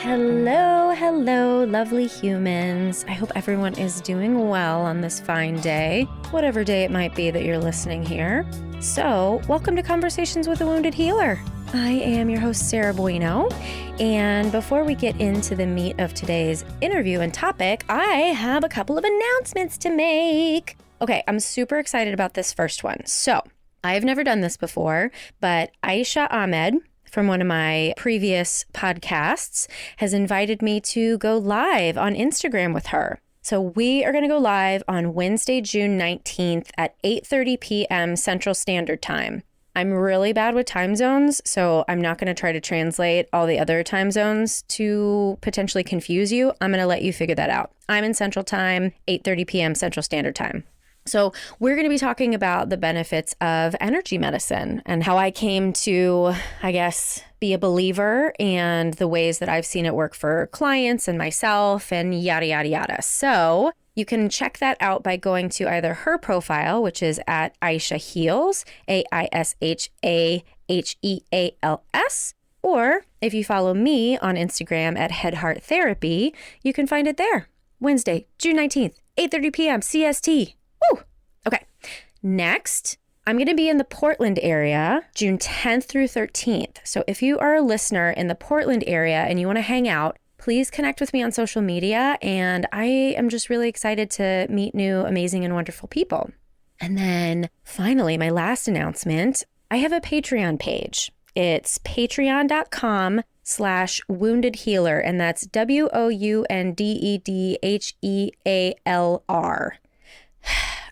Hello, hello, lovely humans. I hope everyone is doing well on this fine day, whatever day it might be that you're listening here. So, welcome to Conversations with a Wounded Healer. I am your host, Sarah Bueno, and before we get into the meat of today's interview and topic, I have a couple of announcements to make. Okay, I'm super excited about this first one. So, I've never done this before, but Aisha Ahmed from one of my previous podcasts has invited me to go live on Instagram with her. So we are going to go live on Wednesday, June 19th at 8:30 p.m. Central Standard Time. I'm really bad with time zones, so I'm not going to try to translate all the other time zones to potentially confuse you. I'm going to let you figure that out. I'm in Central Time, 8:30 p.m. Central Standard Time. So we're going to be talking about the benefits of energy medicine and how I came to, be a believer and the ways that I've seen it work for clients and myself and yada, yada, yada. So you can check that out by going to either her profile, which is at Aisha Heals, AISHAHEALS, or if you follow me on Instagram at Head Heart Therapy, you can find it there. Wednesday, June 19th, 8:30 p.m. CST. Woo! Okay. Next, I'm going to be in the Portland area, June 10th through 13th. So if you are a listener in the Portland area and you want to hang out, please connect with me on social media. And I am just really excited to meet new, amazing, and wonderful people. And then finally, my last announcement, I have a Patreon page. It's patreon.com/wounded healer, and that's WOUNDEDHEALR.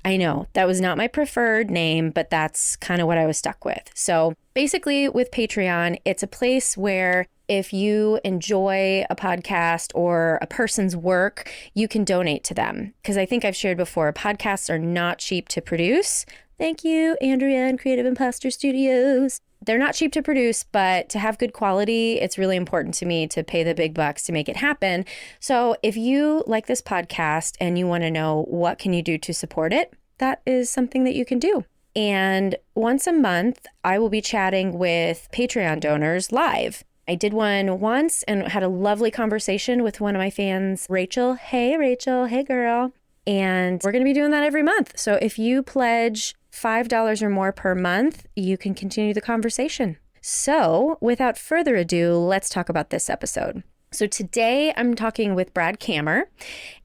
I know that was not my preferred name, but that's kind of what I was stuck with. So basically with Patreon, it's a place where if you enjoy a podcast or a person's work, you can donate to them. Because I think I've shared before, podcasts are not cheap to produce. Thank you, Andrea and Creative Imposter Studios. They're not cheap to produce, but to have good quality, it's really important to me to pay the big bucks to make it happen. So if you like this podcast and you want to know what can you do to support it, that is something that you can do. And once a month, I will be chatting with Patreon donors live. I did one once and had a lovely conversation with one of my fans, Rachel. Hey, Rachel. Hey, girl. And we're going to be doing that every month. So if you pledge $5 or more per month, you can continue the conversation. So without further ado, let's talk about this episode. So today I'm talking with Brad Kammer,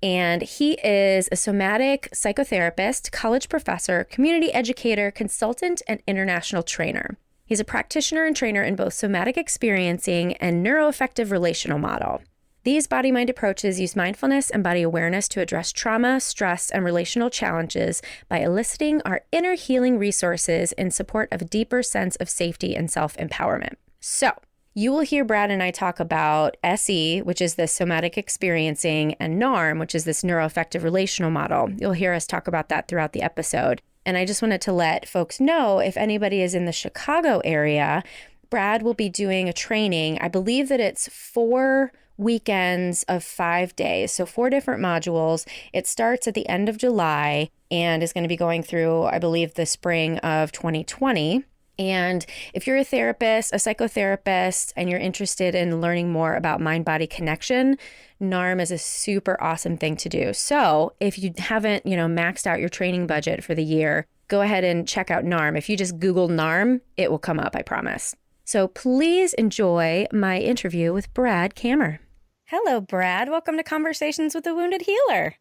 and he is a somatic psychotherapist, college professor, community educator, consultant, and international trainer. He's a practitioner and trainer in both somatic experiencing and NeuroAffective Relational Model. These body-mind approaches use mindfulness and body awareness to address trauma, stress, and relational challenges by eliciting our inner healing resources in support of a deeper sense of safety and self-empowerment. So, you will hear Brad and I talk about SE, which is the somatic experiencing, and NARM, which is this neuroaffective relational model. You'll hear us talk about that throughout the episode. And I just wanted to let folks know, if anybody is in the Chicago area, Brad will be doing a training. I believe that it's 4 weekends of 5 days. So 4 different modules. It starts at the end of July and is going to be going through, I believe, the spring of 2020. And if you're a therapist, a psychotherapist, and you're interested in learning more about mind-body connection, NARM is a super awesome thing to do. So if you haven't, maxed out your training budget for the year, go ahead and check out NARM. If you just Google NARM, it will come up, I promise. So please enjoy my interview with Brad Kammer. Hello, Brad. Welcome to Conversations with a Wounded Healer.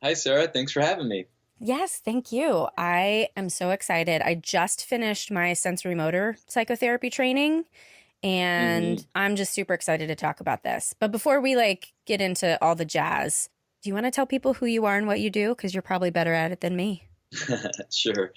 Hi, Sarah. Thanks for having me. Yes, thank you. I am so excited. I just finished my sensory motor psychotherapy training, and I'm just super excited to talk about this. But before we get into all the jazz, do you want to tell people who you are and what you do? Because you're probably better at it than me. Sure.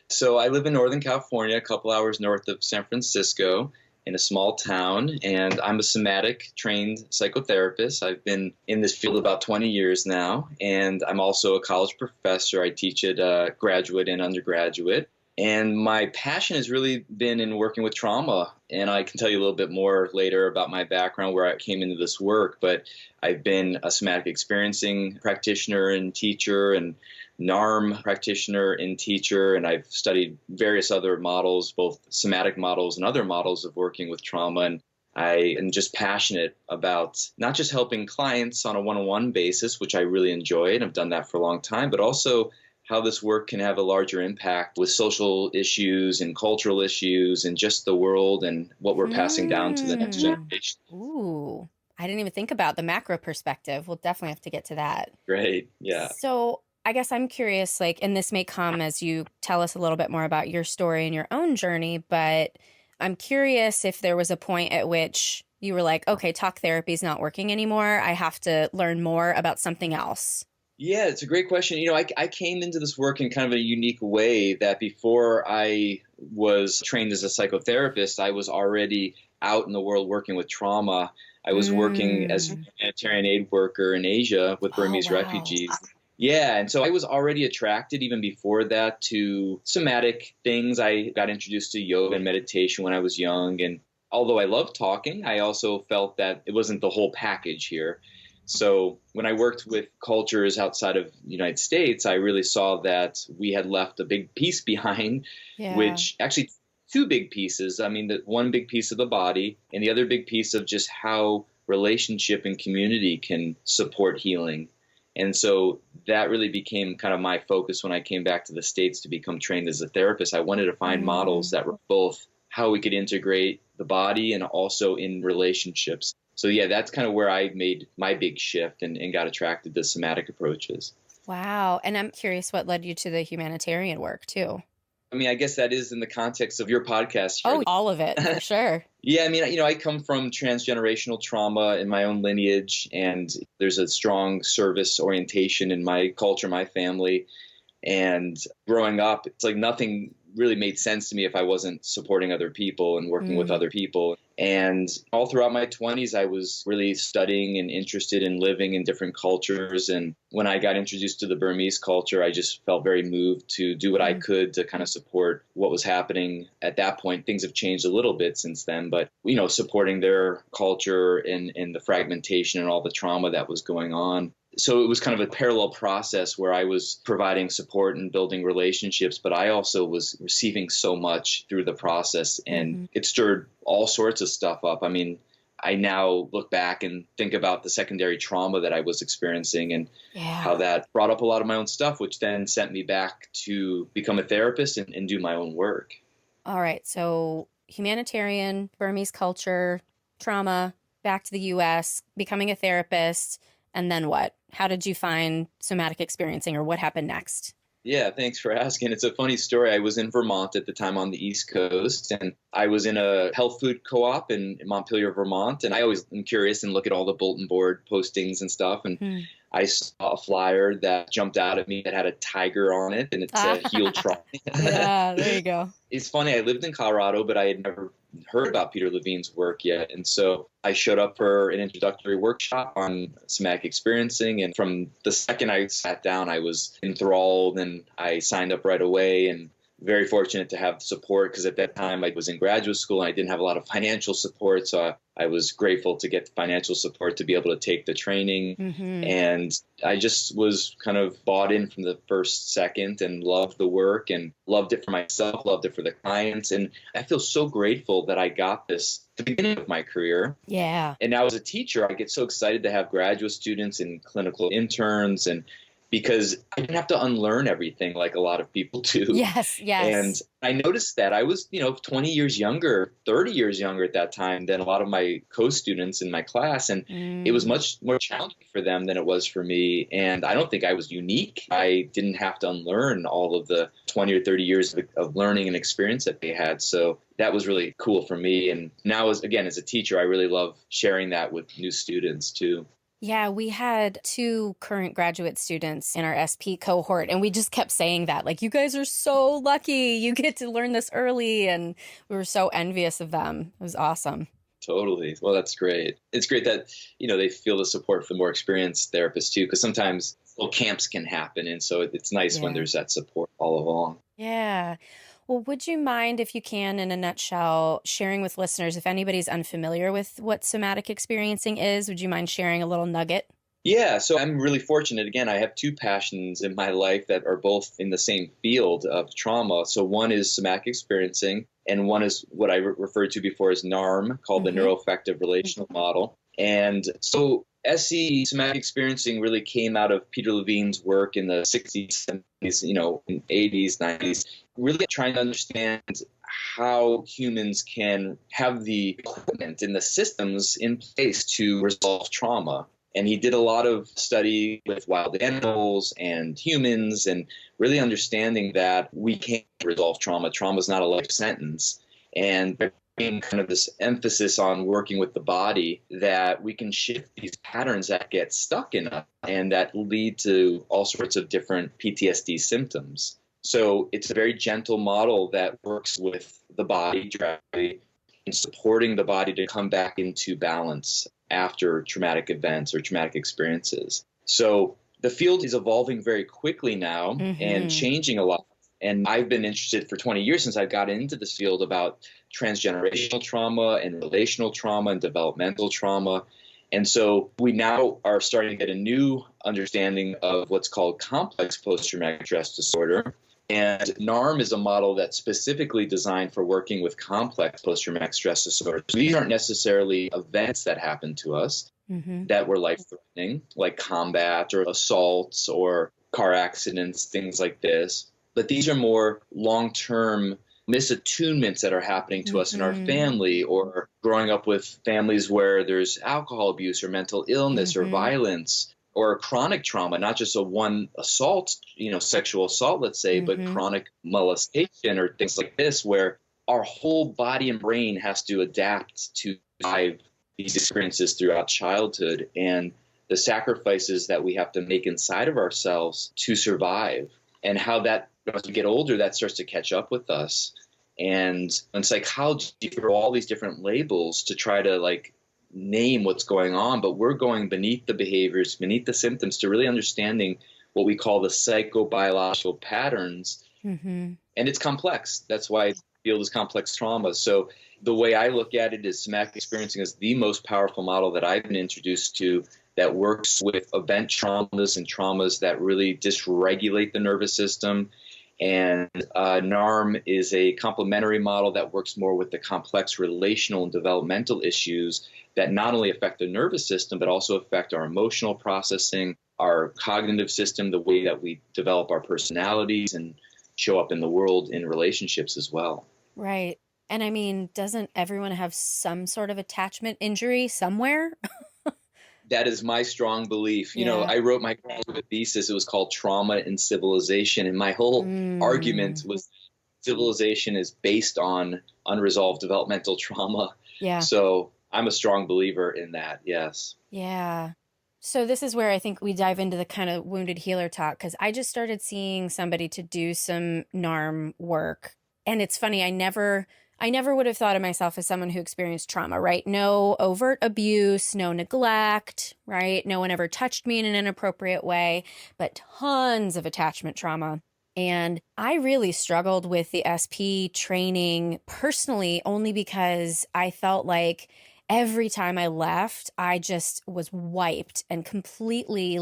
So I live in Northern California, a couple hours north of San Francisco, in a small town, and I'm a somatic trained psychotherapist. I've been in this field about 20 years now, and I'm also a college professor. I teach at graduate and undergraduate. And my passion has really been in working with trauma. And I can tell you a little bit more later about my background, where I came into this work. But I've been a somatic experiencing practitioner and teacher, and NARM practitioner and teacher, and I've studied various other models, both somatic models and other models of working with trauma. And I am just passionate about not just helping clients on a one-on-one basis, which I really enjoy, and I've done that for a long time, but also how this work can have a larger impact with social issues and cultural issues and just the world and what we're passing down to the next generation. Ooh, I didn't even think about the macro perspective. We'll definitely have to get to that. Great. Yeah. So I guess I'm curious, like, and this may come as you tell us a little bit more about your story and your own journey, but I'm curious if there was a point at which you were like, okay, talk therapy is not working anymore. I have to learn more about something else. Yeah, it's a great question. I came into this work in kind of a unique way that before I was trained as a psychotherapist, I was already out in the world working with trauma. I was working as a humanitarian aid worker in Asia with Burmese refugees. Yeah, and so I was already attracted even before that to somatic things. I got introduced to yoga and meditation when I was young. And although I loved talking, I also felt that it wasn't the whole package here. So when I worked with cultures outside of the United States, I really saw that we had left a big piece behind, which actually two big pieces. I mean, the one big piece of the body and the other big piece of just how relationship and community can support healing. And so that really became kind of my focus when I came back to the States to become trained as a therapist. I wanted to find models that were both how we could integrate the body and also in relationships. So yeah, that's kind of where I made my big shift and got attracted to somatic approaches. Wow. And I'm curious what led you to the humanitarian work too. I mean, I guess that is in the context of your podcast here. Oh, all of it, for sure. Yeah, I mean, I come from transgenerational trauma in my own lineage, and there's a strong service orientation in my culture, my family. And growing up, it's like nothing really made sense to me if I wasn't supporting other people and working with other people. And all throughout my 20s, I was really studying and interested in living in different cultures. And when I got introduced to the Burmese culture, I just felt very moved to do what I could to kind of support what was happening at that point. Things have changed a little bit since then, but, supporting their culture and the fragmentation and all the trauma that was going on. So it was kind of a parallel process where I was providing support and building relationships, but I also was receiving so much through the process, and it stirred all sorts of stuff up. I mean, I now look back and think about the secondary trauma that I was experiencing and how that brought up a lot of my own stuff, which then sent me back to become a therapist and do my own work. All right. So humanitarian, Burmese culture, trauma, back to the U.S., becoming a therapist. And then what? How did you find somatic experiencing, or what happened next? Yeah, thanks for asking. It's a funny story. I was in Vermont at the time on the East Coast, and I was in a health food co-op in Montpelier, Vermont. And I always am curious and look at all the bulletin board postings and stuff. And I saw a flyer that jumped out at me that had a tiger on it, and it said heal trauma. Yeah, there you go. It's funny. I lived in Colorado, but I had never heard about Peter Levine's work yet. And so I showed up for an introductory workshop on somatic experiencing. And from the second I sat down, I was enthralled, and I signed up right away, and very fortunate to have support, because at that time I was in graduate school and I didn't have a lot of financial support. So I was grateful to get the financial support to be able to take the training. And I just was kind of bought in from the first second and loved the work and loved it for myself, loved it for the clients. And I feel so grateful that I got this at the beginning of my career. Yeah. And now as a teacher, I get so excited to have graduate students and clinical interns, and because I didn't have to unlearn everything like a lot of people do. Yes. And I noticed that I was, 20 years younger, 30 years younger at that time than a lot of my co-students in my class. And it was much more challenging for them than it was for me. And I don't think I was unique. I didn't have to unlearn all of the 20 or 30 years of learning and experience that they had. So that was really cool for me. And now, as a teacher, I really love sharing that with new students too. Yeah, we had 2 current graduate students in our SP cohort, and we just kept saying that, like, you guys are so lucky. You get to learn this early, and we were so envious of them. It was awesome. Totally. Well, that's great. It's great that, they feel the support from more experienced therapists too, because sometimes little camps can happen. And so it's nice when there's that support all along. Yeah. Well, would you mind, if you can, in a nutshell, sharing with listeners, if anybody's unfamiliar with what somatic experiencing is, would you mind sharing a little nugget? Yeah, so I'm really fortunate. Again, I have two passions in my life that are both in the same field of trauma. So one is somatic experiencing, and one is what I referred to before as NARM, called the NeuroAffective Relational Model. And so SE, somatic experiencing, really came out of Peter Levine's work in the 60s, 70s, in 80s, 90s, really trying to understand how humans can have the equipment and the systems in place to resolve trauma. And he did a lot of study with wild animals and humans, and really understanding that we can't resolve trauma. Trauma is not a life sentence. And being kind of this emphasis on working with the body, that we can shift these patterns that get stuck in us and that lead to all sorts of different PTSD symptoms. So it's a very gentle model that works with the body directly and supporting the body to come back into balance after traumatic events or traumatic experiences. So the field is evolving very quickly now and changing a lot. And I've been interested for 20 years since I got into this field about transgenerational trauma and relational trauma and developmental trauma. And so we now are starting to get a new understanding of what's called complex post-traumatic stress disorder. And NARM is a model that's specifically designed for working with complex post-traumatic stress disorders. These aren't necessarily events that happen to us that were life-threatening, like combat or assaults or car accidents, things like this. But these are more long-term misattunements that are happening to us in our family, or growing up with families where there's alcohol abuse or mental illness or violence, or chronic trauma, not just a one assault, sexual assault, let's say, but chronic molestation or things like this, where our whole body and brain has to adapt to survive these experiences throughout childhood, and the sacrifices that we have to make inside of ourselves to survive, and how that, as we get older, that starts to catch up with us. And in psychology, for all these different labels to try to name what's going on, but we're going beneath the behaviors, beneath the symptoms, to really understanding what we call the psychobiological patterns. And it's complex. That's why the field is complex trauma. So the way I look at it is somatic experiencing is the most powerful model that I've been introduced to that works with event traumas and traumas that really dysregulate the nervous system. And NARM is a complementary model that works more with the complex relational and developmental issues that not only affect the nervous system, but also affect our emotional processing, our cognitive system, the way that we develop our personalities and show up in the world in relationships as well. Right. And I mean, doesn't everyone have some sort of attachment injury somewhere? That is my strong belief. I wrote my graduate thesis. It was called Trauma in Civilization. And my whole argument was civilization is based on unresolved developmental trauma. Yeah. So I'm a strong believer in that. Yes. Yeah. So this is where I think we dive into the kind of wounded healer talk, because I just started seeing somebody to do some NARM work. And it's funny, I never would have thought of myself as someone who experienced trauma, right? No overt abuse, no neglect, right? No one ever touched me in an inappropriate way, but tons of attachment trauma. And I really struggled with the SP training personally, only because I felt like every time I left, I just was wiped and completely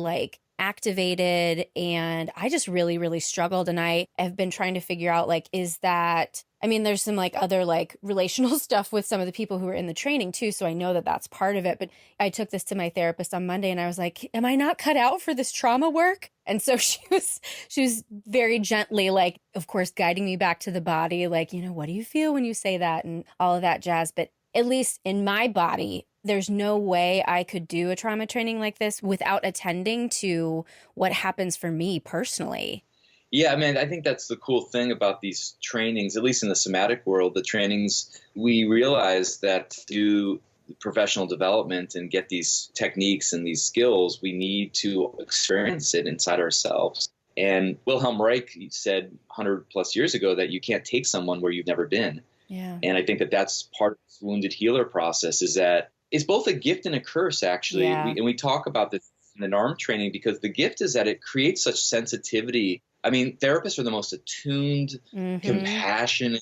activated. And I just really, really struggled. And I have been trying to figure out, is that, there's some other relational stuff with some of the people who were in the training too. So I know that that's part of it. But I took this to my therapist on Monday and I was like, am I not cut out for this trauma work? And so she was very gently, of course, guiding me back to the body. What do you feel when you say that? And all of that jazz. But at least in my body, there's no way I could do a trauma training like this without attending to what happens for me personally. Yeah, I think that's the cool thing about these trainings, at least in the somatic world, the trainings, we realize that to do professional development and get these techniques and these skills, we need to experience it inside ourselves. And Wilhelm Reich said 100 plus years ago that you can't take someone where you've never been. Yeah. And I think that that's part of this wounded healer process, is that it's both a gift and a curse, actually. Yeah. We talk about this in the NARM training, because the gift is that it creates such sensitivity. Therapists are the most attuned, compassionate,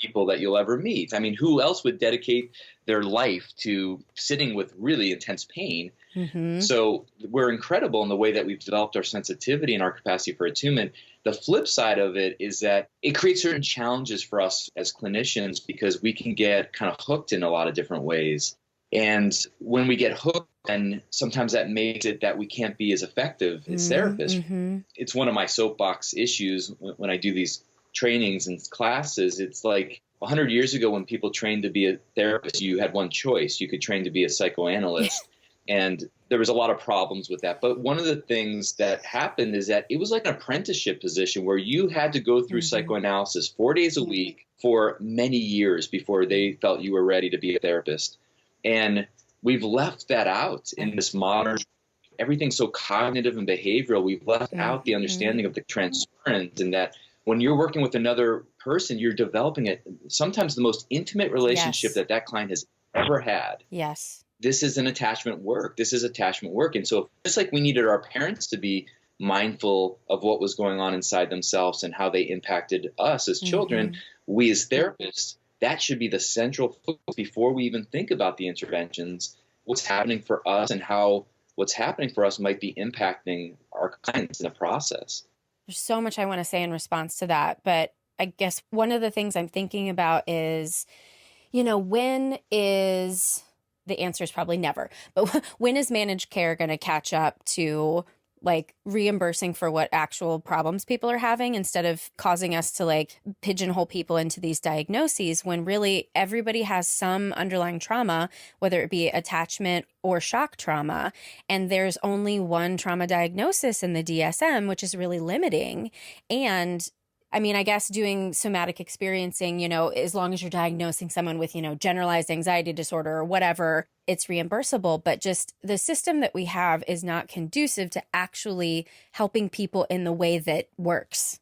people that you'll ever meet. I mean, who else would dedicate their life to sitting with really intense pain? Mm-hmm. So we're incredible in the way that we've developed our sensitivity and our capacity for attunement. The flip side of it is that it creates certain challenges for us as clinicians because we can get kind of hooked in a lot of different ways. And when we get hooked, then sometimes that makes it that we can't be as effective as therapists. Mm-hmm. It's one of my soapbox issues when I do these trainings and classes. It's like 100 years ago when people trained to be a therapist, you had one choice. You could train to be a psychoanalyst. And there was a lot of problems with that. But one of the things that happened is that it was like an apprenticeship position where you had to go through psychoanalysis 4 days a week for many years before they felt you were ready to be a therapist. And we've left that out in this modern, everything's so cognitive and behavioral. We've left out the understanding of the transference, and that when you're working with another person, you're developing sometimes the most intimate relationship that client has ever had. Yes. This is an attachment work. This is attachment work. And so just like we needed our parents to be mindful of what was going on inside themselves and how they impacted us as children, we as therapists, that should be the central focus before we even think about the interventions, what's happening for us and how what's happening for us might be impacting our clients in the process. There's so much I want to say in response to that. But I guess one of the things I'm thinking about is, when is... the answer is probably never. But when is managed care going to catch up to like reimbursing for what actual problems people are having instead of causing us to like pigeonhole people into these diagnoses when really everybody has some underlying trauma, whether it be attachment or shock trauma. And there's only one trauma diagnosis in the DSM, which is really limiting. And I mean, I guess doing somatic experiencing, as long as you're diagnosing someone with, generalized anxiety disorder or whatever, it's reimbursable. But just the system that we have is not conducive to actually helping people in the way that works.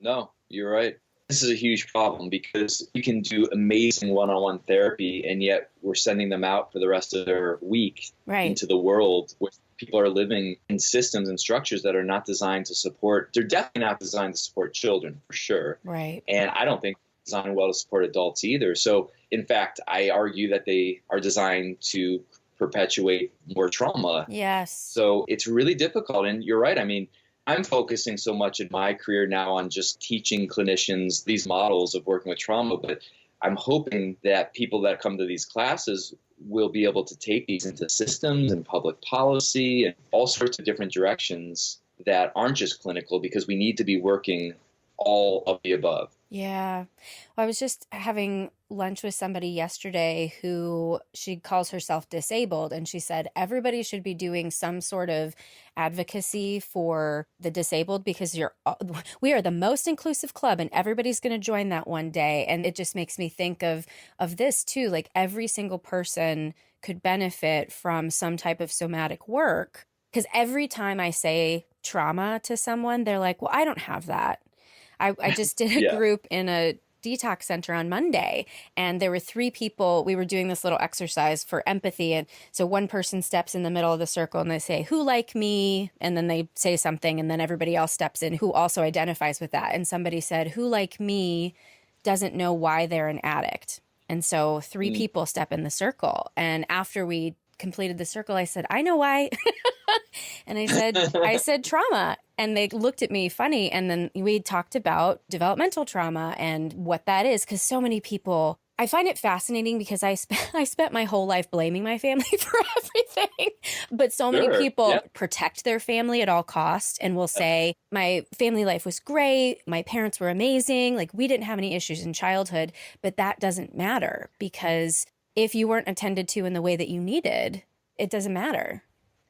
No, you're right. This is a huge problem because you can do amazing one-on-one therapy, and yet we're sending them out for the rest of their week into the world where people are living in systems and structures that are not designed to support. They're definitely not designed to support children, for sure. Right. And I don't think they're designed well to support adults either. So, in fact, I argue that they are designed to perpetuate more trauma. Yes. So it's really difficult. And you're right. I mean, I'm focusing so much in my career now on just teaching clinicians these models of working with trauma, but I'm hoping that people that come to these classes will be able to take these into systems and public policy and all sorts of different directions that aren't just clinical, because we need to be working all of the above. Yeah. Well, I was just having lunch with somebody yesterday who she calls herself disabled. And she said, everybody should be doing some sort of advocacy for the disabled because we are the most inclusive club and everybody's going to join that one day. And it just makes me think of this too. Like every single person could benefit from some type of somatic work. Because every time I say trauma to someone, they're like, well, I don't have that. I just did a group in a detox center on Monday, and there were 3 people. We were doing this little exercise for empathy. And so one person steps in the middle of the circle and they say, who like me? And then they say something, and then everybody else steps in who also identifies with that. And somebody said, who like me doesn't know why they're an addict. And so 3 people step in the circle. And after we completed the circle, I said, I know why. And I said trauma. And they looked at me funny. And then we talked about developmental trauma and what that is. Because so many people, I find it fascinating because I spent my whole life blaming my family for everything. But so many people protect their family at all costs and will say, my family life was great. My parents were amazing. Like we didn't have any issues in childhood. But that doesn't matter, because if you weren't attended to in the way that you needed, it doesn't matter.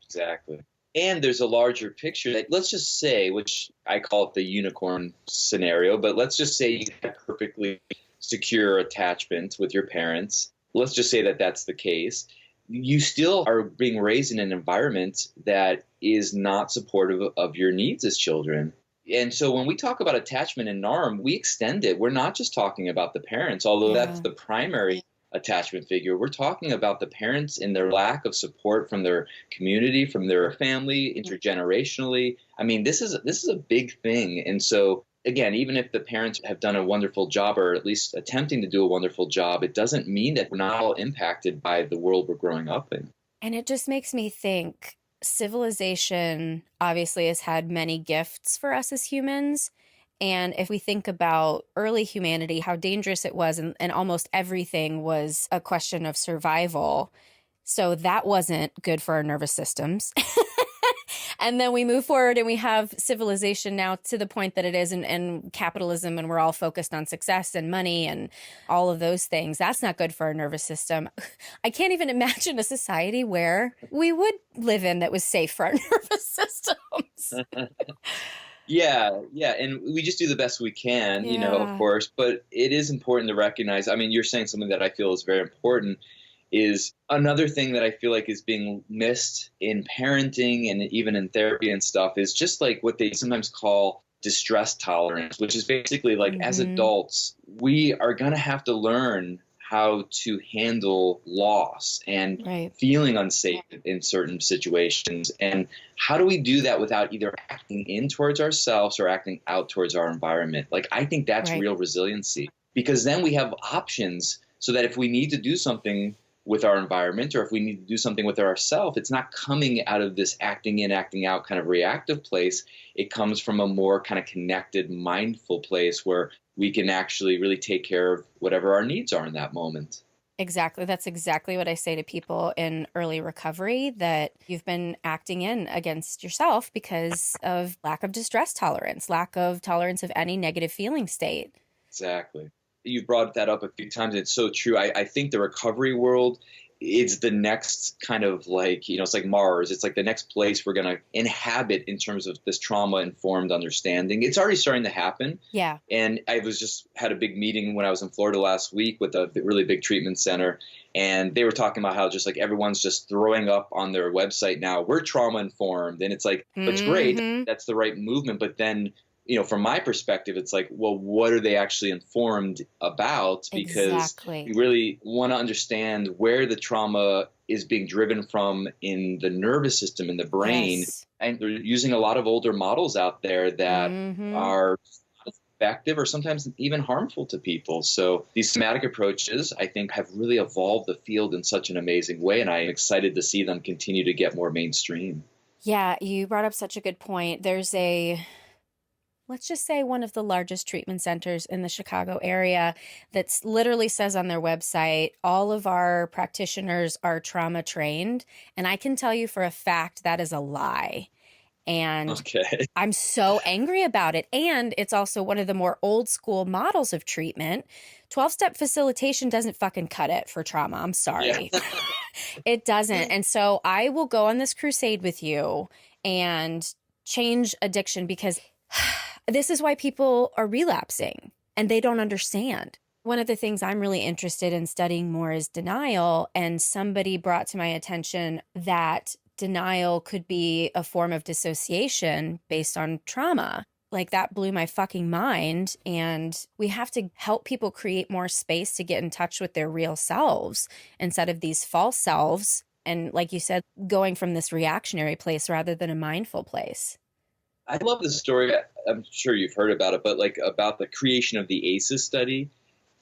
Exactly. And there's a larger picture that, let's just say, which I call it the unicorn scenario, but let's just say you have perfectly secure attachment with your parents. Let's just say that that's the case. You still are being raised in an environment that is not supportive of your needs as children. And so when we talk about attachment in NARM, we extend it. We're not just talking about the parents, although that's the primary attachment figure. We're talking about the parents and their lack of support from their community, from their family, intergenerationally. I mean, this is a big thing. And so again, even if the parents have done a wonderful job, or at least attempting to do a wonderful job, it doesn't mean that we're not all impacted by the world we're growing up in. And it just makes me think civilization obviously has had many gifts for us as humans. And if we think about early humanity, how dangerous it was, and almost everything was a question of survival. So that wasn't good for our nervous systems. And then we move forward and we have civilization now to the point that it is, and capitalism, and we're all focused on success and money and all of those things. That's not good for our nervous system. I can't even imagine a society where we would live in that was safe for our nervous systems. Yeah. And we just do the best we can, of course. But it is important to recognize, I mean, you're saying something that I feel is very important, is another thing that I feel like is being missed in parenting and even in therapy and stuff is just like what they sometimes call distress tolerance, which is basically like as adults, we are going to have to learn how to handle loss and feeling unsafe in certain situations. And how do we do that without either acting in towards ourselves or acting out towards our environment? Like, I think that's real resiliency, because then we have options so that if we need to do something with our environment, or if we need to do something with ourselves, it's not coming out of this acting in, acting out kind of reactive place. It comes from a more kind of connected, mindful place where we can actually really take care of whatever our needs are in that moment. Exactly. That's exactly what I say to people in early recovery, that you've been acting in against yourself because of lack of distress tolerance, lack of tolerance of any negative feeling state. Exactly. You've brought that up a few times. It's so true. I think the recovery world, it's the next kind of like, it's like Mars. It's like the next place we're going to inhabit in terms of this trauma-informed understanding. It's already starting to happen. Yeah. And I was just had a big meeting when I was in Florida last week with a really big treatment center. And they were talking about how just like everyone's just throwing up on their website now, we're trauma-informed. And it's like, it's great. That's the right movement. But then, from my perspective, it's like, well, what are they actually informed about? Because we really want to understand where the trauma is being driven from in the nervous system, in the brain. Yes. And they're using a lot of older models out there that are effective or sometimes even harmful to people. So these somatic approaches, I think, have really evolved the field in such an amazing way. And I'm excited to see them continue to get more mainstream. Yeah, you brought up such a good point. There's let's just say one of the largest treatment centers in the Chicago area that literally says on their website, all of our practitioners are trauma trained. And I can tell you for a fact that is a lie. And I'm so angry about it. And it's also one of the more old school models of treatment. 12-step facilitation doesn't fucking cut it for trauma. I'm sorry. Yeah. It doesn't. And so I will go on this crusade with you and change addiction, because this is why people are relapsing and they don't understand. One of the things I'm really interested in studying more is denial. And somebody brought to my attention that denial could be a form of dissociation based on trauma. Like, that blew my fucking mind. And we have to help people create more space to get in touch with their real selves instead of these false selves. And like you said, going from this reactionary place rather than a mindful place. I love this story. I'm sure you've heard about it, but like about the creation of the ACEs study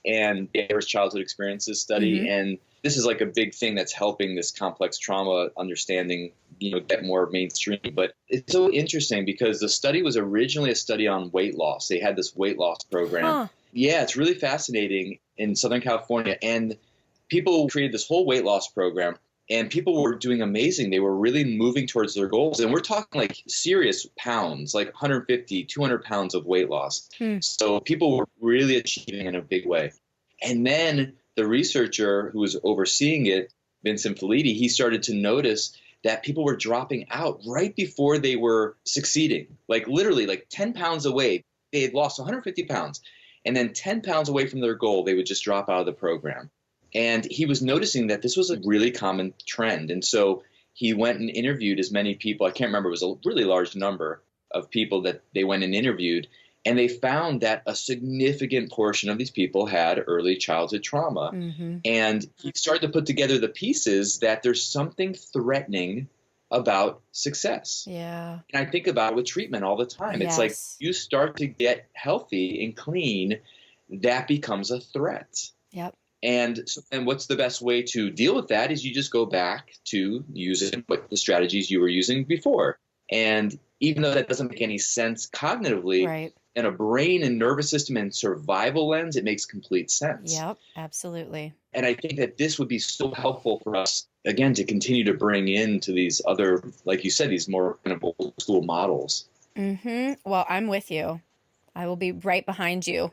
and the Adverse Childhood Experiences study. And this is like a big thing that's helping this complex trauma understanding, get more mainstream. But it's so interesting because the study was originally a study on weight loss. They had this weight loss program. Yeah, it's really fascinating in Southern California. And people created this whole weight loss program. And people were doing amazing. They were really moving towards their goals. And we're talking like serious pounds, like 150, 200 pounds of weight loss. So people were really achieving in a big way. And then the researcher who was overseeing it, Vincent Felitti, he started to notice that people were dropping out right before they were succeeding. Like literally like 10 pounds away. They had lost 150 pounds. And then 10 pounds away from their goal, they would just drop out of the program. And he was noticing that this was a really common trend. And so he went and interviewed as many people. I can't remember. It was a really large number of people that they went and interviewed. And they found that a significant portion of these people had early childhood trauma. And he started to put together the pieces that there's something threatening about success. Yeah. And I think about it with treatment all the time. It's like Yes. you start to get healthy and clean, that becomes a threat. Yep. And what's the best way to deal with that is you just go back to using what the strategies you were using before. And even though that doesn't make any sense cognitively, Right. in a brain and nervous system and survival lens, it makes complete sense. Yep. Absolutely. And I think that this would be so helpful for us, again, to continue to bring into these other, like you said, these more kind of old school models. Well, I'm with you. I will be right behind you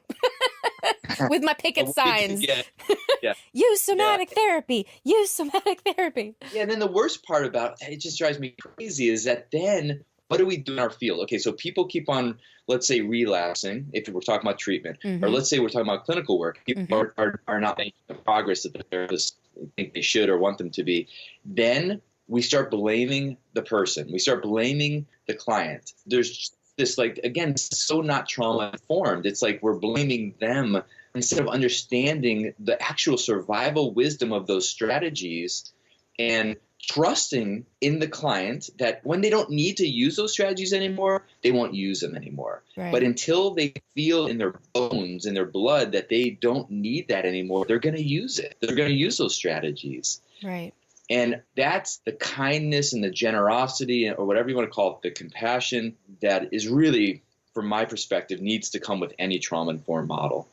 with my picket But signs. Yeah. Use somatic therapy. Use somatic therapy. Yeah, and then the worst part about it just drives me crazy is that then what do we do in our field? Okay, so people keep on, let's say, relapsing, if we're talking about treatment, or let's say we're talking about clinical work. People are not making the progress that the therapists think they should or want them to be. Then we start blaming the person. We start blaming the client. There's this, like, again, so not trauma informed. It's like we're blaming them instead of understanding the actual survival wisdom of those strategies and trusting in the client that when they don't need to use those strategies anymore, they won't use them anymore. Right. But until they feel in their bones, in their blood, that they don't need that anymore, they're going to use it. They're going to use those strategies. Right. And that's the kindness and the generosity, or whatever you want to call it, the compassion that is really, from my perspective, needs to come with any trauma-informed model.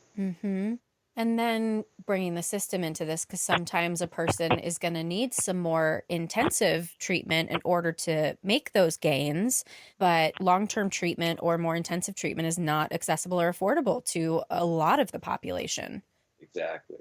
And then bringing the system into this, because sometimes a person is going to need some more intensive treatment in order to make those gains, but long-term treatment or more intensive treatment is not accessible or affordable to a lot of the population. Exactly.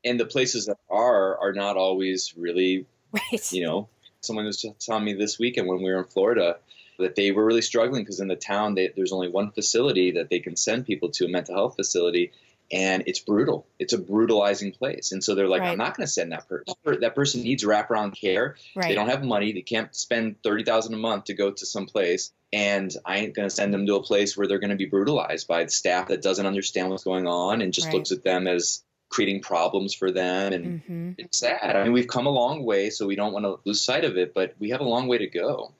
And the places that are not always really, right. You know, someone was just telling me this weekend when we were in Florida that they were really struggling because in the town, there's only one facility that they can send people to, a mental health facility. And it's brutal. It's a brutalizing place. And so they're like, I'm not going to send that person. That person needs wraparound care. Right. They don't have money. They can't spend $30,000 a month to go to some place. And I ain't going to send them to a place where they're going to be brutalized by the staff that doesn't understand what's going on and just looks at them as creating problems for them. And it's sad. I mean, we've come a long way, so we don't want to lose sight of it, but we have a long way to go.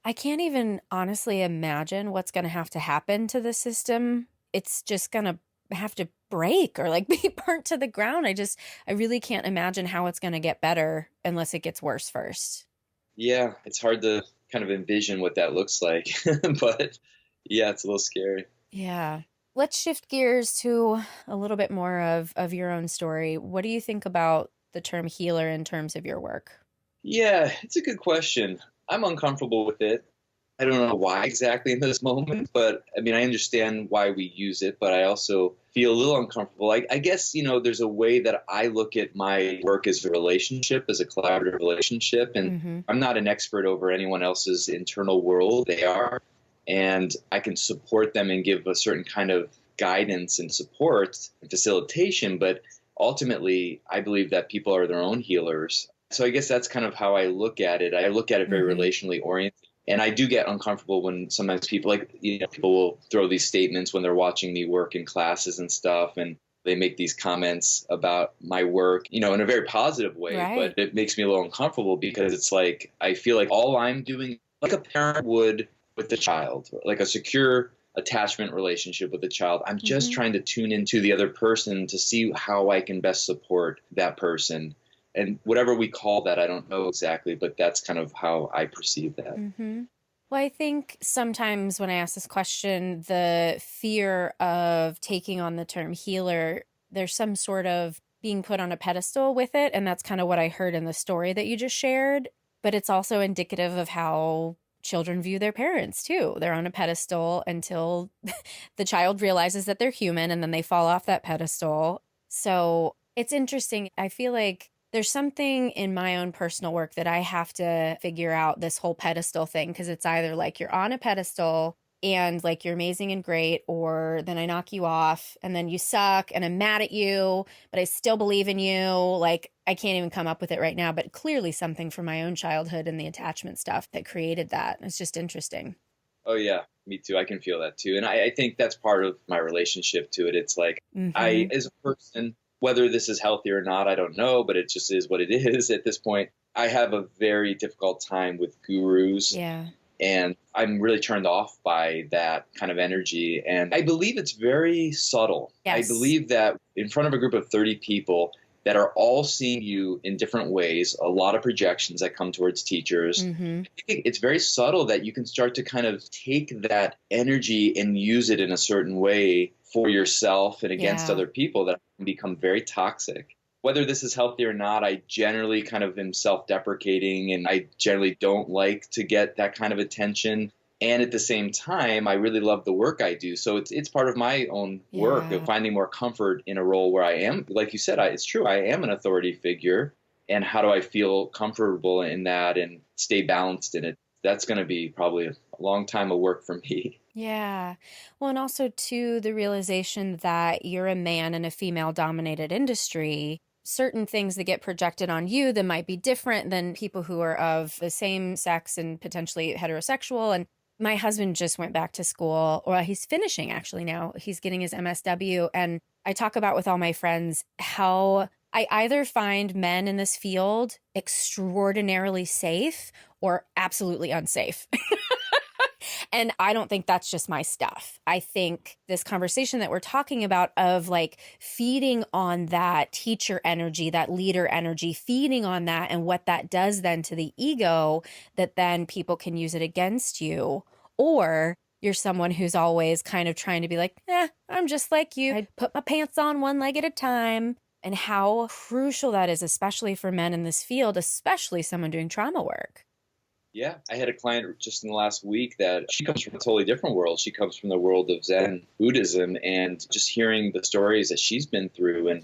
I can't even honestly imagine what's going to have to happen to the system. It's just going to have to break or like be burnt to the ground. I really can't imagine how it's going to get better unless it gets worse first. Yeah, it's hard to kind of envision what that looks like, but yeah, it's a little scary. Yeah. Let's shift gears to a little bit more of your own story. What do you think about the term healer in terms of your work? Yeah, it's a good question. I'm uncomfortable with it. I don't know why exactly in this moment, but I mean, I understand why we use it, but I also feel a little uncomfortable. I guess, there's a way that I look at my work as a relationship, as a collaborative relationship, and I'm not an expert over anyone else's internal world. They are, and I can support them and give a certain kind of guidance and support and facilitation, but ultimately, I believe that people are their own healers. So I guess that's kind of how I look at it. I look at it very relationally oriented. And I do get uncomfortable when sometimes people people will throw these statements when they're watching me work in classes and stuff. And they make these comments about my work, in a very positive way. Right. But it makes me a little uncomfortable because it's like, I feel like all I'm doing, like a parent would with the child, like a secure attachment relationship with the child. I'm just trying to tune into the other person to see how I can best support that person. And whatever we call that, I don't know exactly, but that's kind of how I perceive that. Well, I think sometimes when I ask this question, the fear of taking on the term healer, there's some sort of being put on a pedestal with it. And that's kind of what I heard in the story that you just shared. But it's also indicative of how children view their parents, too. They're on a pedestal until the child realizes that they're human and then they fall off that pedestal. So it's interesting. I feel like there's something in my own personal work that I have to figure out this whole pedestal thing, because it's either like you're on a pedestal and like you're amazing and great, or then I knock you off and then you suck and I'm mad at you, but I still believe in you. Like I can't even come up with it right now, but clearly something from my own childhood and the attachment stuff that created that. It's just interesting. Oh, yeah, me too. I can feel that too. And I think that's part of my relationship to it. It's like I, as a person, whether this is healthy or not, I don't know, but it just is what it is at this point. I have a very difficult time with gurus. Yeah. And I'm really turned off by that kind of energy. And I believe it's very subtle. Yes. I believe that in front of a group of 30 people that are all seeing you in different ways, a lot of projections that come towards teachers. Mm-hmm. I think it's very subtle that you can start to kind of take that energy and use it in a certain way for yourself and against other people that can become very toxic. Whether this is healthy or not, I generally kind of am self-deprecating, and I generally don't like to get that kind of attention. And at the same time, I really love the work I do. So it's part of my own work of finding more comfort in a role where I am. Like you said, it's true. I am an authority figure. And how do I feel comfortable in that and stay balanced in it? That's going to be probably a long time of work for me. Yeah. Well, and also, too, the realization that you're a man in a female-dominated industry. Certain things that get projected on you that might be different than people who are of the same sex and potentially heterosexual. And my husband just went back to school, or he's finishing actually now. He's getting his MSW. And I talk about with all my friends how I either find men in this field extraordinarily safe or absolutely unsafe. And I don't think that's just my stuff. I think this conversation that we're talking about of like feeding on that teacher energy, that leader energy, feeding on that and what that does then to the ego, that then people can use it against you. Or you're someone who's always kind of trying to be like, I'm just like you. I put my pants on one leg at a time. And how crucial that is, especially for men in this field, especially someone doing trauma work. Yeah, I had a client just in the last week that she comes from a totally different world. She comes from the world of Zen Buddhism, and just hearing the stories that she's been through. And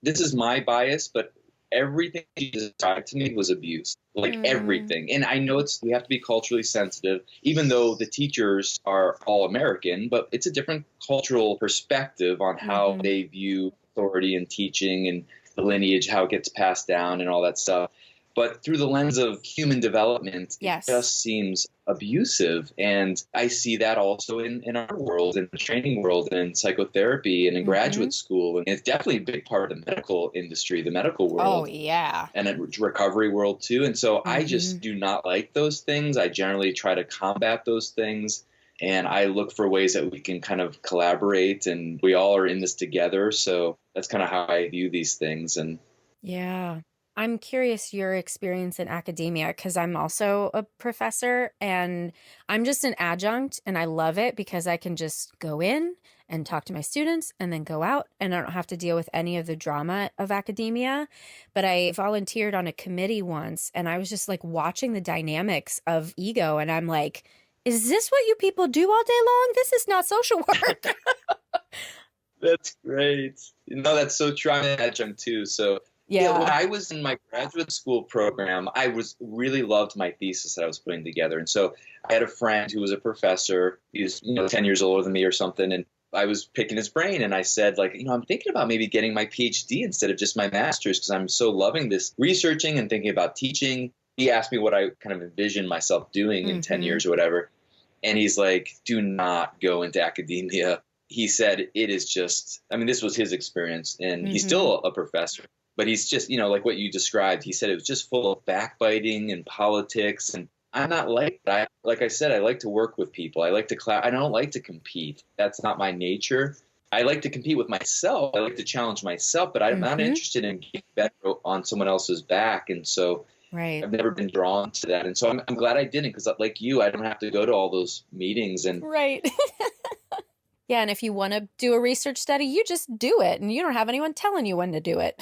this is my bias, but everything she described to me was abuse, like everything. And I know we have to be culturally sensitive, even though the teachers are all American, but it's a different cultural perspective on how they view authority and teaching and the lineage, how it gets passed down and all that stuff. But through the lens of human development, it just seems abusive. And I see that also in our world, in the training world, and in psychotherapy and in graduate school. And it's definitely a big part of the medical industry, the medical world. Oh, yeah. And in recovery world, too. And so I just do not like those things. I generally try to combat those things. And I look for ways that we can kind of collaborate, and we all are in this together. So that's kind of how I view these things. And yeah. I'm curious your experience in academia, because I'm also a professor and I'm just an adjunct, and I love it because I can just go in and talk to my students and then go out, and I don't have to deal with any of the drama of academia. But I volunteered on a committee once, and I was just like watching the dynamics of ego, and I'm like, is this what you people do all day long? This is not social work. That's great. That's so true. I'm an adjunct too. So yeah, when I was in my graduate school program, I really loved my thesis that I was putting together. And so I had a friend who was a professor. He was 10 years older than me or something. And I was picking his brain, and I said, I'm thinking about maybe getting my PhD instead of just my master's, because I'm so loving this researching and thinking about teaching. He asked me what I kind of envisioned myself doing in 10 years or whatever. And he's like, do not go into academia. He said, it is just, this was his experience, and he's still a professor. But he's just, like what you described, he said it was just full of backbiting and politics. And I'm not like that. Like I said, I like to work with people. I like to I don't like to compete. That's not my nature. I like to compete with myself. I like to challenge myself, but I'm not interested in getting better on someone else's back. And so I've never been drawn to that. And so I'm glad I didn't, because like you, I don't have to go to all those meetings. And Yeah, and if you want to do a research study, you just do it, and you don't have anyone telling you when to do it.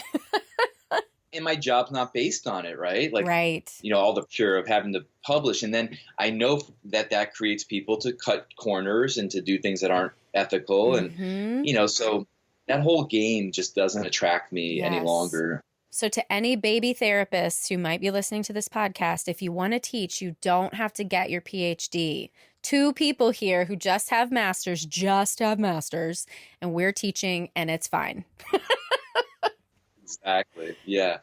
And my job's not based on it, right? Right. All the fear of having to publish. And then I know that creates people to cut corners and to do things that aren't ethical. And, so that whole game just doesn't attract me any longer. So to any baby therapists who might be listening to this podcast, if you want to teach, you don't have to get your PhD. 2 people here who just have masters, and we're teaching, and it's fine. Exactly. Yeah.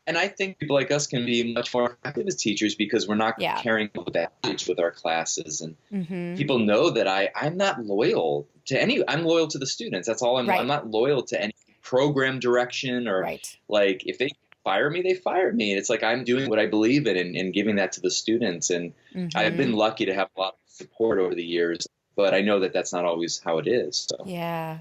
And I think people like us can be much more effective as teachers because we're not carrying the baggage with our classes. And people know that I'm not loyal to I'm loyal to the students. That's all I'm not loyal to any program direction or like if they fire me, they fire me. It's like I'm doing what I believe in and giving that to the students. And I've been lucky to have a lot of support over the years, but I know that that's not always how it is. So. Yeah.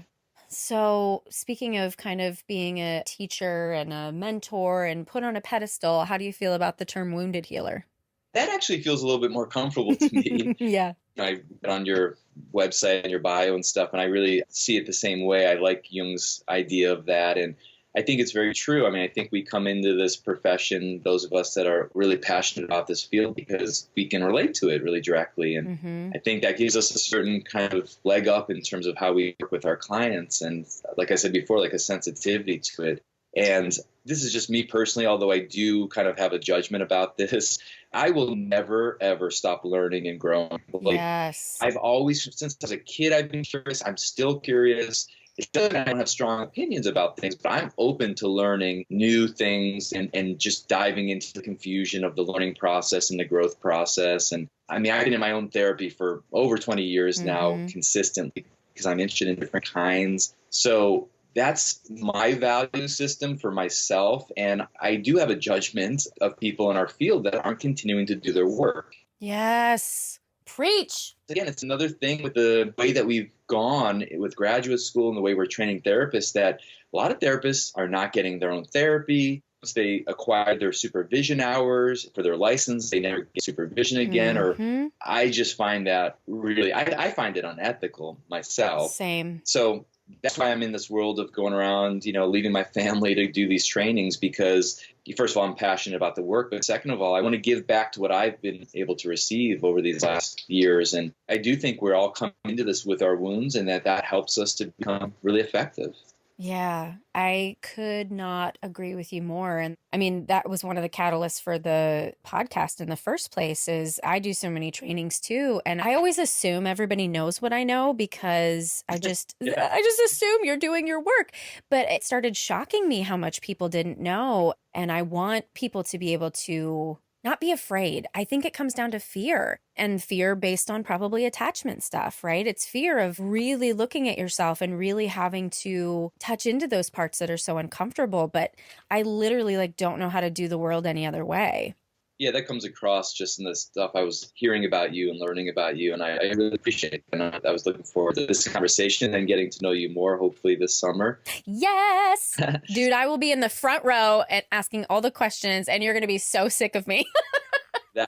So, speaking of kind of being a teacher and a mentor and put on a pedestal, how do you feel about the term wounded healer? That actually feels a little bit more comfortable to me. Yeah. I read on your website and your bio and stuff, and I really see it the same way. I like Jung's idea of that, and I think it's very true. I mean, I think we come into this profession, those of us that are really passionate about this field, because we can relate to it really directly. And I think that gives us a certain kind of leg up in terms of how we work with our clients. And like I said before, like a sensitivity to it. And this is just me personally, although I do kind of have a judgment about this. I will never, ever stop learning and growing. Yes. I've always, since I was a kid, I've been curious. I'm still curious. It doesn't mean I don't have strong opinions about things, but I'm open to learning new things and just diving into the confusion of the learning process and the growth process. And I mean, I've been in my own therapy for over 20 years now consistently because I'm interested in different kinds. So that's my value system for myself. And I do have a judgment of people in our field that aren't continuing to do their work. Yes. Preach. Again, it's another thing with the way that we've gone with graduate school and the way we're training therapists, that a lot of therapists are not getting their own therapy. Once they acquired their supervision hours for their license, they never get supervision again. Or I just find that really, I find it unethical myself. Same. So that's why I'm in this world of going around, leaving my family to do these trainings, because first of all, I'm passionate about the work, but second of all, I want to give back to what I've been able to receive over these last years. And I do think we're all coming into this with our wounds, and that helps us to become really effective. Yeah, I could not agree with you more. And I mean, that was one of the catalysts for the podcast in the first place. Is I do so many trainings too. And I always assume everybody knows what I know because I just assume you're doing your work. But it started shocking me how much people didn't know. And I want people to be able to not be afraid. I think it comes down to fear, and fear based on probably attachment stuff, right? It's fear of really looking at yourself and really having to touch into those parts that are so uncomfortable. But I literally don't know how to do the world any other way. Yeah, that comes across just in the stuff I was hearing about you and learning about you. And I really appreciate it. And I was looking forward to this conversation and getting to know you more, hopefully this summer. Yes. Dude, I will be in the front row and asking all the questions, and you're going to be so sick of me.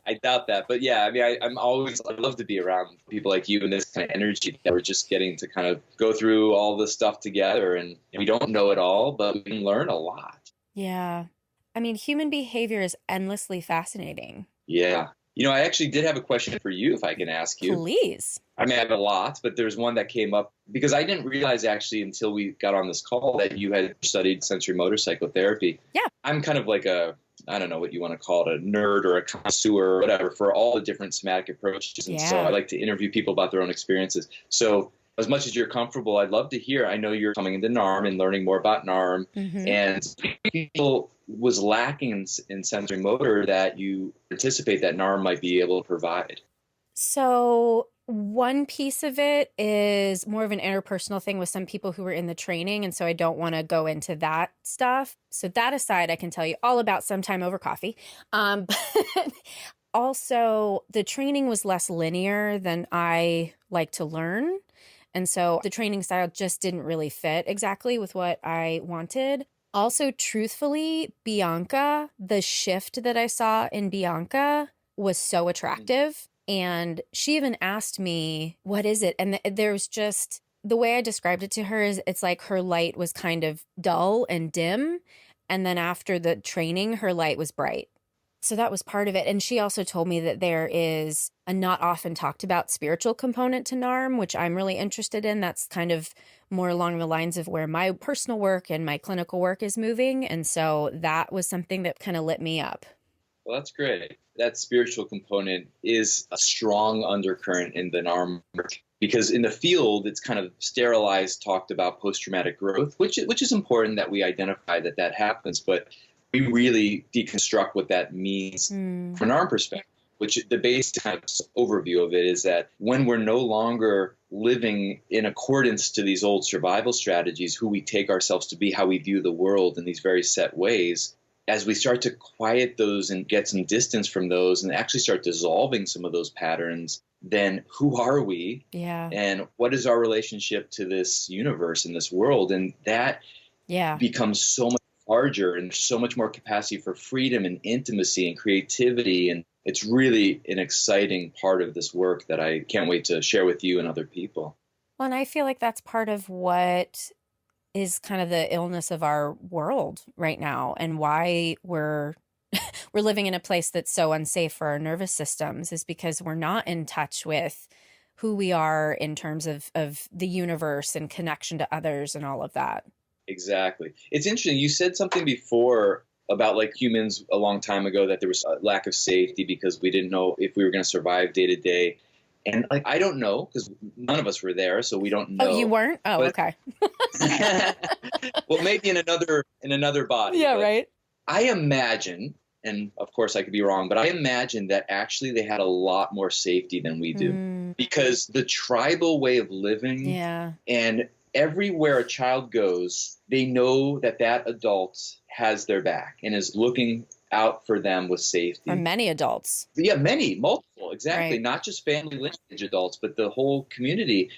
I doubt that. But yeah, I mean, I love to be around people like you and this kind of energy that we're just getting to kind of go through all this stuff together. And we don't know it all, but we can learn a lot. Yeah. I mean, human behavior is endlessly fascinating. Yeah. I actually did have a question for you, if I can ask you. Please. I mean, I have a lot, but there's one that came up because I didn't realize actually until we got on this call that you had studied sensory motor psychotherapy. Yeah. I'm kind of like I don't know what you want to call it, a nerd or a connoisseur or whatever for all the different somatic approaches. And so I like to interview people about their own experiences. So as much as you're comfortable, I'd love to hear. I know you're coming into NARM and learning more about NARM, and people was lacking in sensory motor that you anticipate that NARM might be able to provide. So one piece of it is more of an interpersonal thing with some people who were in the training, and so I don't want to go into that stuff. So that aside, I can tell you all about sometime over coffee. But also, the training was less linear than I like to learn. And so the training style just didn't really fit exactly with what I wanted. Also, truthfully, Bianca, the shift that I saw in Bianca was so attractive. And she even asked me, what is it? And there's just, the way I described it to her is it's like her light was kind of dull and dim. And then after the training, her light was bright. So that was part of it. And she also told me that there is a not often talked about spiritual component to NARM, which I'm really interested in. That's kind of more along the lines of where my personal work and my clinical work is moving. And so that was something that kind of lit me up. Well, that's great. That spiritual component is a strong undercurrent in the NARM work, because in the field, it's kind of sterilized, talked about post-traumatic growth, which is important that we identify that happens. But we really deconstruct what that means from an NARM perspective, which the basic kind of overview of it is that when we're no longer living in accordance to these old survival strategies, who we take ourselves to be, how we view the world in these very set ways, as we start to quiet those and get some distance from those and actually start dissolving some of those patterns, then who are we? Yeah. And what is our relationship to this universe and this world? And that becomes so much larger, and so much more capacity for freedom and intimacy and creativity. And it's really an exciting part of this work that I can't wait to share with you and other people. Well, and I feel like that's part of what is kind of the illness of our world right now, and why we're living in a place that's so unsafe for our nervous systems, is because we're not in touch with who we are in terms of the universe and connection to others and all of that. Exactly. It's interesting. You said something before about like humans a long time ago, that there was a lack of safety because we didn't know if we were going to survive day to day. And like, I don't know, because none of us were there, so we don't know. Oh, you weren't? Oh, but, okay. Well, maybe in another body. Yeah, right. I imagine, and of course I could be wrong, but I imagine that actually they had a lot more safety than we do, because the tribal way of living, and everywhere a child goes, they know that that adult has their back and is looking out for them with safety. For many adults. Yeah, multiple, exactly. Right. Not just family lineage adults, but the whole community.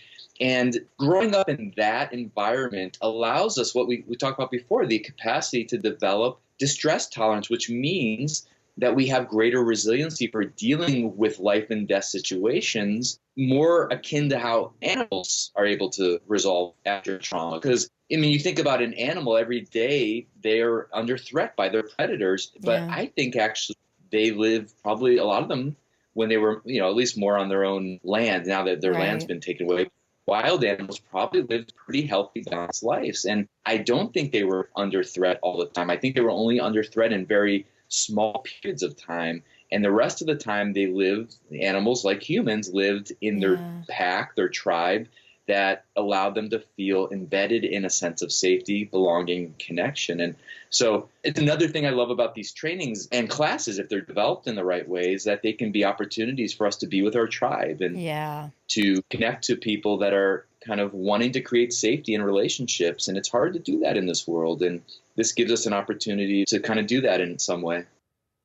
And growing up in that environment allows us what we talked about before, the capacity to develop distress tolerance, which means that we have greater resiliency for dealing with life and death situations, more akin to how animals are able to resolve after trauma. Because, I mean, you think about an animal, every day they're under threat by their predators. But I think actually they live, probably a lot of them, when they were, at least more on their own land, now that their land's been taken away. Wild animals probably lived pretty healthy, balanced lives. And I don't think they were under threat all the time. I think they were only under threat in very small periods of time. And the rest of the time they lived, animals like humans lived in their pack, their tribe, that allowed them to feel embedded in a sense of safety, belonging, connection. And so it's another thing I love about these trainings and classes, if they're developed in the right way, is that they can be opportunities for us to be with our tribe and to connect to people that are kind of wanting to create safety in relationships. And it's hard to do that in this world. And this gives us an opportunity to kind of do that in some way.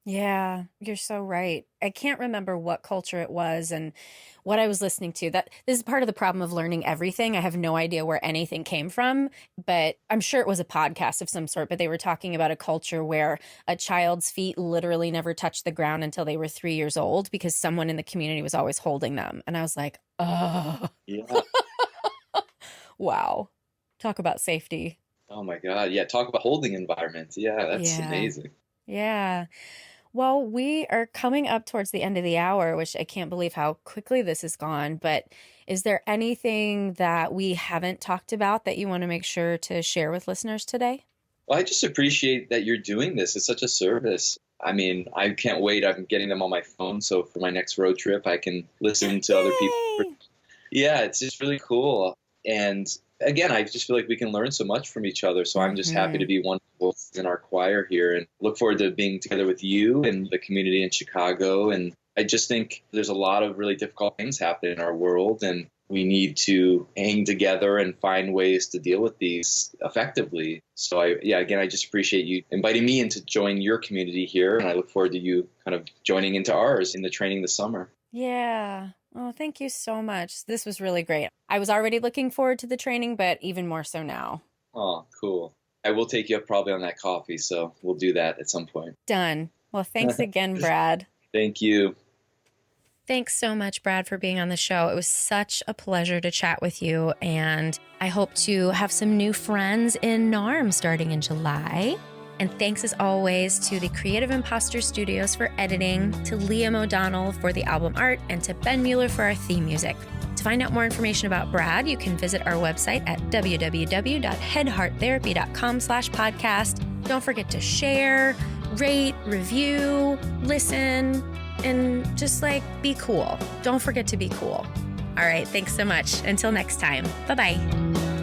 Yeah, you're so right. I can't remember what culture it was and what I was listening to. That this is part of the problem of learning everything. I have no idea where anything came from, but I'm sure it was a podcast of some sort. But they were talking about a culture where a child's feet literally never touched the ground until they were 3 years old because someone in the community was always holding them. And I was like, oh, yeah. Wow. Talk about safety. Oh my God. Yeah. Talk about holding environments. Yeah. That's amazing. Yeah. Well, we are coming up towards the end of the hour, which I can't believe how quickly this has gone. But is there anything that we haven't talked about that you want to make sure to share with listeners today? Well, I just appreciate that you're doing this. It's such a service. I mean, I can't wait. I'm getting them on my phone. So for my next road trip, I can listen to other people. Yeah, it's just really cool. And again, I just feel like we can learn so much from each other. So I'm just happy to be one voice in our choir here, and look forward to being together with you and the community in Chicago. And I just think there's a lot of really difficult things happening in our world, and we need to hang together and find ways to deal with these effectively. So I just appreciate you inviting me in to join your community here. And I look forward to you kind of joining into ours in the training this summer. Yeah. Oh, thank you so much. This was really great. I was already looking forward to the training, but even more so now. Oh, cool. I will take you up probably on that coffee, so we'll do that at some point. Done. Well, thanks again, Brad. Thank you. Thanks so much, Brad, for being on the show. It was such a pleasure to chat with you, and I hope to have some new friends in NARM starting in July. And thanks as always to the Creative Imposter Studios for editing, to Liam O'Donnell for the album art, and to Ben Mueller for our theme music. To find out more information about Brad, you can visit our website at www.headhearttherapy.com/podcast. Don't forget to share, rate, review, listen, and just be cool. Don't forget to be cool. All right, thanks so much. Until next time. Bye-bye.